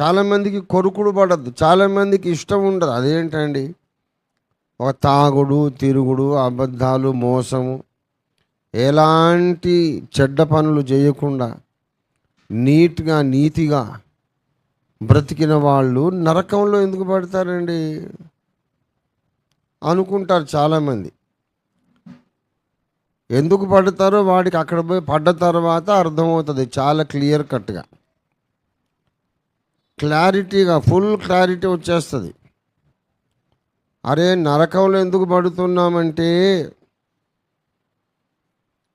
చాలామందికి కొరుకుడు పడద్దు, చాలామందికి ఇష్టం ఉండదు. అదేంటండి? ఒక తాగుడు, తిరుగుడు, అబద్ధాలు, మోసము, ఎలాంటి చెడ్డ పనులు చేయకుండా నీట్గా నీతిగా బ్రతికిన వాళ్ళు నరకంలో ఎందుకు పడతారండి అనుకుంటారు చాలామంది. ఎందుకు పడతారో వాడికి అక్కడ పోయి పడ్డ తర్వాత అర్థమవుతుంది, చాలా క్లియర్ కట్గా, క్లారిటీగా, ఫుల్ క్లారిటీ వచ్చేస్తుంది. అరే నరకంలో ఎందుకు పడుతున్నామంటే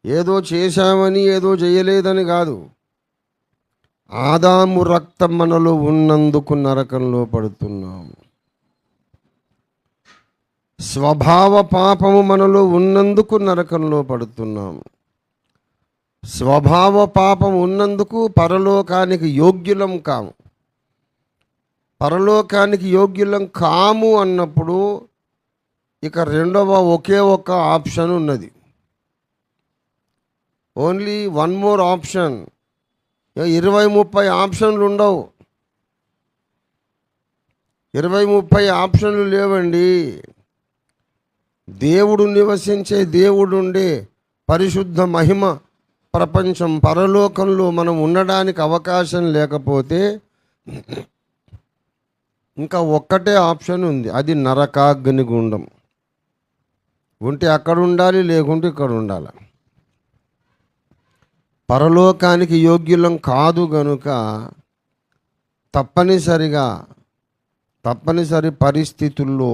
ఏదో చేశామని ఏదో చేయలేదని కాదు. ఆదాము రక్తం మనలో ఉన్నందుకు నరకంలో పడుతున్నాము. స్వభావ పాపము మనలో ఉన్నందుకు నరకంలో పడుతున్నాము. స్వభావ పాపం ఉన్నందుకు పరలోకానికి యోగ్యులం కాము. పరలోకానికి యోగ్యులం కాము అన్నప్పుడు ఇక రెండవ ఒకే ఒక ఆప్షన్ ఉన్నది. Only one more option. 20-30 ఆప్షన్లు ఉండవు. 20-30 ఆప్షన్లు లేవండి. దేవుడు నివసించే, దేవుడుండే పరిశుద్ధ మహిమ ప్రపంచం పరలోకంలో మనం ఉండడానికి అవకాశం లేకపోతే ఇంకా ఒక్కటే ఆప్షన్ ఉంది, అది నరకాగ్ని గుండం. ఉంటే అక్కడ ఉండాలి, లేకుంటే ఇక్కడ ఉండాలి. పరలోకానికి యోగ్యులం కాదు గనుక తప్పనిసరి పరిస్థితుల్లో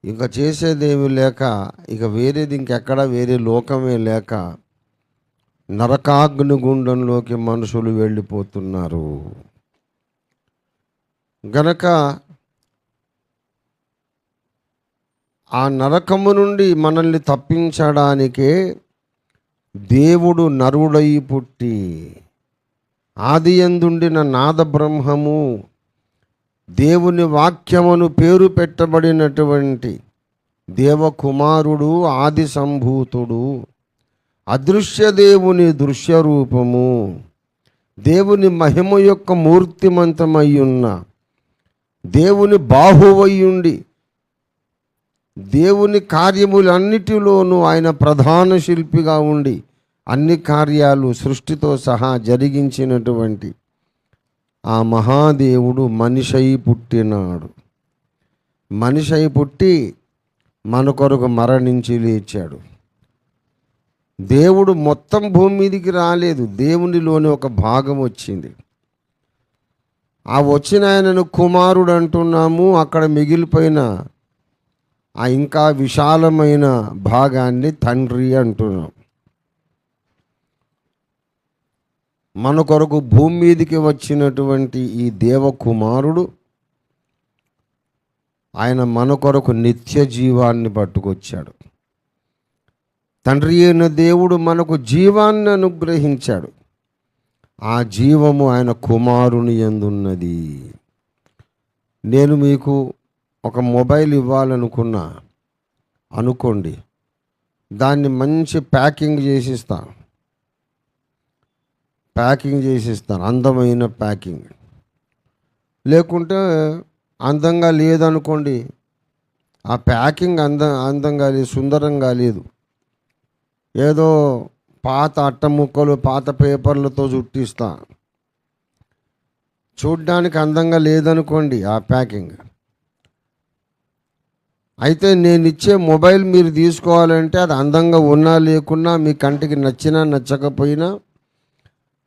ఇంకా చేసేదేమీ లేక, ఇక వేరేది ఇంకెక్కడ వేరే లోకమే లేక నరకాగ్ని గుండంలోకి మనుషులు వెళ్ళిపోతున్నారు. గనక ఆ నరకము నుండి మనల్ని తప్పించడానికే దేవుడు నరుడై పుట్టి ఆదియందుండిన నాద బ్రహ్మము, దేవుని వాక్యమును పేరు పెట్టబడినటువంటి దేవకుమారుడు, ఆది సంభూతుడు, అదృశ్య దేవుని దృశ్యరూపము, దేవుని మహిమ యొక్క మూర్తిమంతమయ్యున్న దేవుని బాహువయ్యుండి దేవుని కార్యములన్నిటిలోనూ ఆయన ప్రధాన శిల్పిగా ఉండి అన్ని కార్యాలు సృష్టితో సహా జరిగించినటువంటి ఆ మహాదేవుడు మనిషై పుట్టినాడు. మనిషై పుట్టి మన కొరకు మరణించి లేచాడు. దేవుడు మొత్తం భూమి మీదికి రాలేదు, దేవునిలోని ఒక భాగం వచ్చింది. ఆ వచ్చిన ఆయనను కుమారుడు అంటున్నాము. అక్కడ మిగిలిపోయిన ఆ ఇంకా విశాలమైన భాగాన్ని తండ్రి అంటున్నాం. మన కొరకు భూమి మీదికి వచ్చినటువంటి ఈ దేవకుమారుడు ఆయన మన కొరకు నిత్య జీవాన్ని పట్టుకొచ్చాడు. తండ్రి అయిన దేవుడు మనకు జీవాన్ని అనుగ్రహించాడు. ఆ జీవము ఆయన కుమారుని యందున్నది. నేను మీకు ఒక మొబైల్ ఇవ్వాలనుకున్నా అనుకోండి, దాన్ని మంచి ప్యాకింగ్ చేసిస్తాను, అందమైన ప్యాకింగ్. లేకుంటే అందంగా లేదనుకోండి, ఆ ప్యాకింగ్ అందంగా లేదు, సుందరంగా లేదు, ఏదో పాత అట్టముక్కలు, పాత పేపర్లతో చుట్టిస్తా, చూడ్డానికి అందంగా లేదనుకోండి ఆ ప్యాకింగ్. అయితే నేను ఇచ్చే మొబైల్ మీరు తీసుకోవాలంటే అది అందంగా ఉన్నా లేకున్నా, మీ కంటికి నచ్చినా నచ్చకపోయినా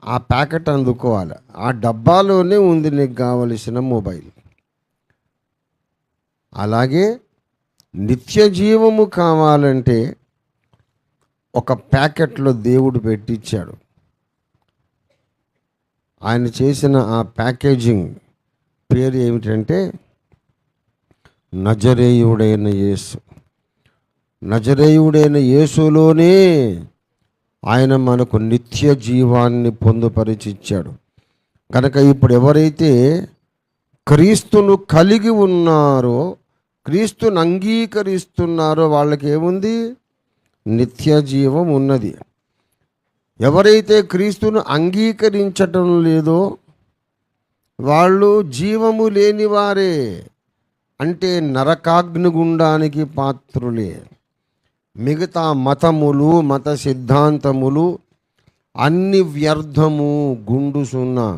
ఆ ప్యాకెట్ అందుకోవాలి. ఆ డబ్బాలోనే ఉంది నీకు కావలసిన మొబైల్. అలాగే నిత్య జీవము కావాలంటే ఒక ప్యాకెట్లో దేవుడు పెట్టించాడు. ఆయన చేసిన ఆ ప్యాకేజింగ్ పేరు ఏమిటంటే నజరేయుడైన యేసు. నజరేయుడైన యేసులోనే ఆయన మనకు నిత్య జీవాన్ని పొందుపరిచిచ్చాడు. కనుక ఇప్పుడు ఎవరైతే క్రీస్తును కలిగి ఉన్నారో, క్రీస్తును అంగీకరిస్తున్నారో వాళ్ళకి ఏముంది? నిత్య జీవం ఉన్నది. ఎవరైతే క్రీస్తును అంగీకరించటం లేదో వాళ్ళు జీవము లేనివారే, అంటే నరకాగ్నిగుండానికి పాత్రులే. మిగతా మతములు, మత సిద్ధాంతములు అన్ని వ్యర్థము, గుండు సున్నా.